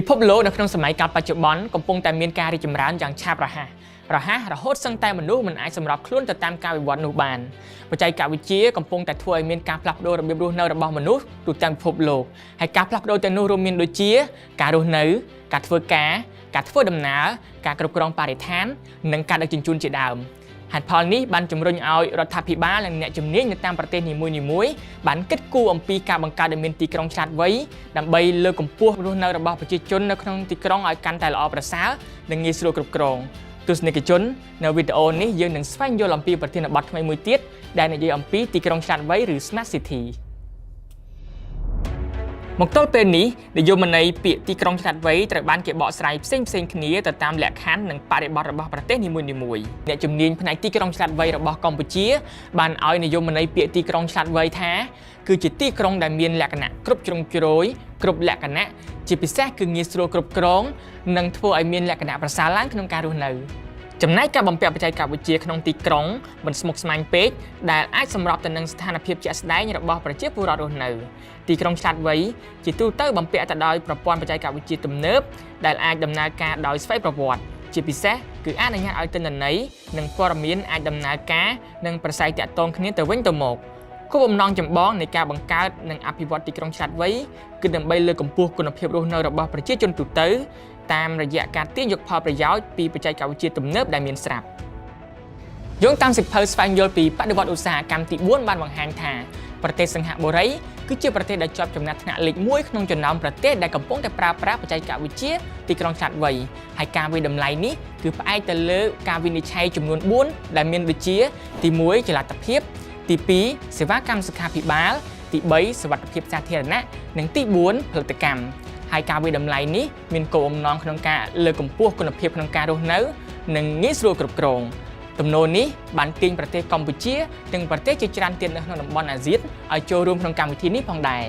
ពិភពលោកនៅក្នុងសម័យកាលបច្ចុប្បន្នកំពុងតែមានការរីកចម្រើនយ៉ាងឆាប់រហ័សរហូតសឹងតែមនុស្សមិនអាចសម្របខ្លួនទៅតាមការវិវត្តនោះបានបច្ចេកវិទ្យាកំពុងតែធ្វើឲ្យមានការផ្លាស់ប្ដូររបៀបរស់នៅរបស់មនុស្សទូទាំងពិភពលោកហើយការផ្លាស់ប្ដូរទាំងនោះរួមមានដូចជាការរស់នៅការធ្វើការការធ្វើដំណើរការគ្រប់គ្រងបរិស្ថាននិងការដឹកជញ្ជូនជាដើមហេតុផលនេះបានជំរុញឲ្យរដ្ឋាភិបាលនិងអ្នកជំនាញនៅតាមប្រទេសនីមួយៗបានគិតគូរអំពីការបង្កើតឲ្យមានទីក្រុងឆ្លាតវៃដើម្បីលើកកម្ពស់រស់នៅរបស់ប្រជាជននៅក្នុងទីក្រុងឲ្យកាន់តែល្អប្រសើរនិងងាយស្រួលគ្រប់គ្រងទស្សនិកជននៅវីដេអូនេះយើងនឹងស្វែងយល់អំពីប្រធានបទថ្មីមួយទៀតដែលនិយាយអំពីទីក្រុងឆ្លាតវៃឬ Smart City មកទល់ពេលនេះនិយមន័យពាក្យទីក្រុងឆ្លាតវៃត្រូវបានគេបកស្រាយផ្សេងៗគ្នាទៅតាមលក្ខខណ្ឌនិងបរិបទរបស់ប្រទេសនីមួយៗអ្នកជំនាញផ្នែកទីក្រុងឆ្លាតវៃរបស់កម្ពុជាបានឲ្យនិយមន័យពាក្យទីក្រុងឆ្លាតវៃថាគឺជាទីក្រុងដែលមានលក្ខណៈគ្រប់ជ្រុងជ្រោយគ្រប់លក្ខណៈជាពិសេសគឺងាយស្រួលគ្រប់គ្រងនិងធ្វើឲ្យមានលក្ខណៈប្រសើរឡើងក្នុងការរស់នៅចំណែកការបំពាក់បច្ចេកវិទ្យាក្នុងទីក្រុងមិនស្មុគស្មាញពេកដែលអាចសម្របទៅនឹងស្ថានភាពជាក់ស្ដែងរបស់ប្រជាពលរដ្ឋរស់នៅទីក្រុងឆ្លាតវៃជាទូទៅបំពាក់ទៅដោយប្រព័ន្ធបច្ចេកវិទ្យាទំនើបដែលអាចដំណើរការដោយស្វ័យប្រវត្តិជាពិសេសគឺអនុញ្ញាតឲ្យទិន្នន័យនិងព័ត៌មានអាចដំណើរការនិងប្រស័យតាក់ទងគ្នាទៅវិញទៅមកគោលបំណងចម្បងនៃការបង្កើតនិងអភិវឌ្ឍទីក្រុងឆ្លាតវៃគឺដើម្បីលើកកម្ពស់គុណភាពរស់នៅរបស់ប្រជាជនទូទៅតាមរយៈការទាញយកផលប្រយោជន៍ពីបច្ចេកវិទ្យាទំនើបដែលមានស្រាប់យោងតាមសិភៅស្វែងយល់ពីបដិវត្តឧស្សាហកម្មទី4បានបង្ហាញថាប្រទេសសិង្ហបុរីគឺជាប្រទេសដែលជាប់ចំណាត់ថ្នាក់លេខ1ក្នុងចំណោមប្រទេសដែលកំពុងតែប្រើប្រាស់បច្ចេកវិទ្យាទីក្រុងឆ្លាតវៃហើយការវិតម្លៃនេះគឺផ្អែកទៅលើការវិនិច្ឆ័យចំនួន4ដែលមានដូចជាទី1ចលនាភាពទី2សេវាកម្មសុខាភិបាលទី3សុវត្ថិភាពសាធារណៈនិងទី4ផលិតកម្មហើយការវិតម្លៃនេះមានគោលបំណងក្នុងការលើកកម្ពស់គុណភាពក្នុងការរស់នៅនិងងាយស្រួលគ្រប់គ្រងទំនោរនេះបានទាញប្រទេសកម្ពុជានិងប្រទេសជាច្រើនទៀតនៅក្នុងតំបន់អាស៊ានឲ្យចូលរួមក្នុងកម្មវិធីនេះផងដែរ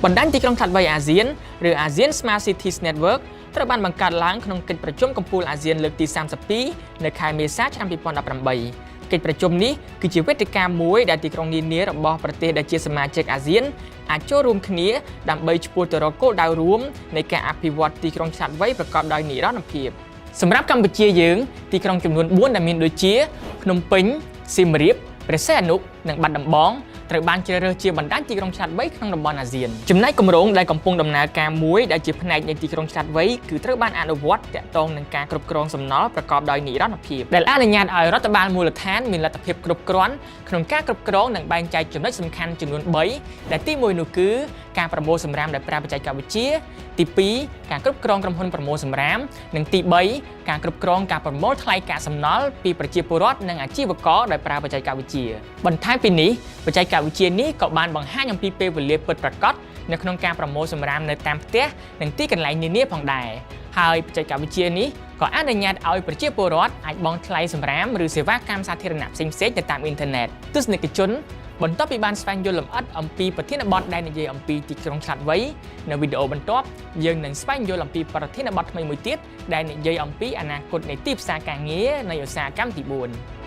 បណ្ដាញទីក្រុងឆ្លាតវៃអាស៊ានឬ ASEAN Smart Cities Network ត្រូវបានបង្កើតឡើងក្នុងកិច្ចប្រជុំកំពូលអាស៊ានលើកទី32នៅខែមេសាឆ្នាំ2018កិច្ចប្រជុំនេះគឺជាវេទិកាមួយដែលទីក្រុងនានារបស់ប្រទេសដែលជាសមាជិកអាស៊ានអាចចូលរួមគ្នាដើម្បីឆ្ពោះទៅរកគោលដៅរួមនៃការអភិវឌ្ឍទីក្រុងឆ្លាតវៃប្រកបដោយនិរន្តរភាពសម្រាប់កម្ពុជាយើងទីក្រុងចំនួន4ដែលមានដូចជាភ្នំពេញសៀមរាបព្រះសីហនុនិងបាត់ដំបងត្រូវបានជ្រើសរើសជាបណ្ដាញទីក្រុងឆ្លាតវៃក្នុងតំបន់អាស៊ានចំណែកគម្រោងដែលកំពុងដំណើរការមួយដែលជាផ្នែកនៃទីក្រុងឆ្លាតវៃគឺត្រូវបានអនុវត្តទាក់ទងនឹងការគ្រប់គ្រងសំណល់ប្រកបដោយនិរន្តរភាពដែលអនុញ្ញាតឲ្យរដ្ឋបាលមូលដ្ឋានមានលទ្ធភាពគ្រប់គ្រាន់ក្នុងការគ្រប់គ្រងនិងបែងចែកចំណុចសំខាន់ចំនួន3ដែលទី1នោះគឺការប្រមូលសំរាមដោយប្រើបច្ចេកវិទ្យាទី2ការគ្រប់គ្រងក្រុមហ៊ុនប្រមូលសំរាមនិងទី3ការគ្រប់គ្រងការប្រមូលថ្លៃកាកសំណល់ពីប្រជាពលរដ្ឋនិងអាជីវករដោយប្រើបច្ចេកវិទ្យាបន្ថែមពីនេះបច្ចេកវិទ្យានេះក៏បានបង្ហាញអំពីពេលវេលាពិតប្រាកដនៅក្នុងការប្រមូលសំរាមនៅតាមផ្ទះនិងទីកន្លែងនានាផងដែរហើយបច្ចេកវិទ្យានេះក៏អនុញ្ញាតឲ្យប្រជាពលរដ្ឋអាចបង់ថ្លៃសំរាមឬសេវាកម្មសាធារណៈផ្សេងៗទៅតាមអ៊ីនធឺណិតទស្សនិកជនបន្ទាប់ពីបានស្វែងយល់លម្អិតអំពីប្រធានបទដែលនិយាយអំពីទីក្រុងឆ្លាតវៃនៅវីដេអូបន្ទាប់យើងនឹងស្វែងយល់អំពីប្រធានបទថ្មីមួយទៀតដែលនិយាយអំពីអនាគតនៃទីផ្សារការងារនៃឧស្សាហកម្មទី4